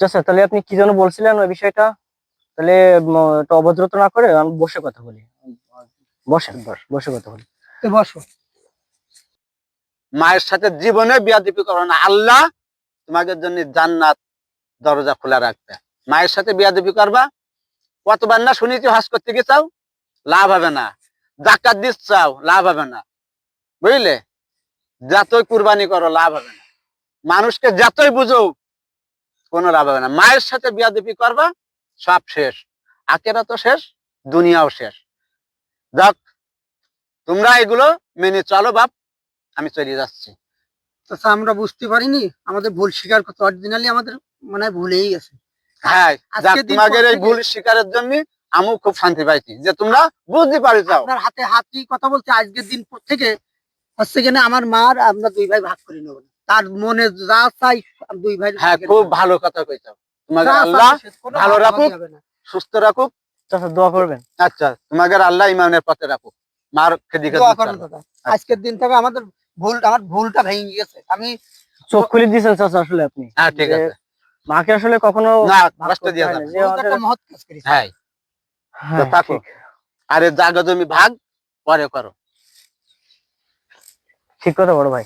চাচা তাহলে আপনি কি যেন বলছিলেন ওই বিষয়টা? তাহলে একটু অভদ্রতা না করে আমি বসে কথা বলি। বসেন, বসে কথা বলি। বসো। মায়ের সাথে জীবনে বিয়াদবি করো না, আল্লাহ তোমাদের জন্য জান্নাত দরজা খোলা রাখবে। মায়ের সাথে বিয়াদবি করবা, কতবার না শুনেছি হজ করতে গেছাও, লাভ হবে না। জাকাত দিচ্ছাও, লাভ হবে না, বুঝলে? যতই কুরবানি করো লাভ হবে না, মানুষকে যতই বুঝো কোনো লাভ হবে না। মায়ের সাথে বিয়াদবি করবা, সব শেষ, আখেরাত তো শেষ, দুনিয়াও শেষ। যাক, তোমরা এগুলো মেনে চলো বাপ, আমি চলে যাচ্ছি। আচ্ছা, আমরা বুঝতে পারিনি, আমাদের ভুল স্বীকার করতে, অরিজিনালি আমাদের মনে হয় ভুলেই গেছে। হ্যাঁ, যাক, আজকের দিন তোমাদের পর এই থেকে ভুল স্বীকারের জন্য আমিও খুব শান্তি পাইছি যে তোমরা বুঝতে পারি যাও। আপনার হাতে হাত দিয়ে কথা বলছে, আজকের দিন পর থেকে হচ্ছে কিনা আমার মার আমরা দুই ভাই ভাগ করে নেবো, তার মনে যা চাই দুই ভাই হ্যাঁ, ভাগের খুব নেবো। ভালো কথা কইছো। তোমাদের যা আল্লাহ চাই কোনো ভালো ভাগাভাগি রাখুক, হবে না। সুস্থ রাখুক। চাচা দোয়া করবেন। আচ্ছা, তোমাদের আল্লাহ ইমানের পথে রাখুক, মার খেদিকে দোয়া করবেন দাদা। আজকের দিন থেকে আমাদের আমার ভুলটা ভেঙে গেছে। আমি চোখ খুলে দিয়েছেন চাচা আসলে আপনি। হ্যাঁ, ঠিক যে আছে। মাকে আসলে কখনো না, ভাগ কষ্ট করতে দিয়া হয় না, যাবে যে না। বহুত আমাদের। একটা মহৎ কাজ করেছি। হ্যাঁ, তো হ্যাঁ থাকো। ঠিক, আরে জায়গা জমি ভাগ পরে করো। ঠিক কথা বড় ভাই।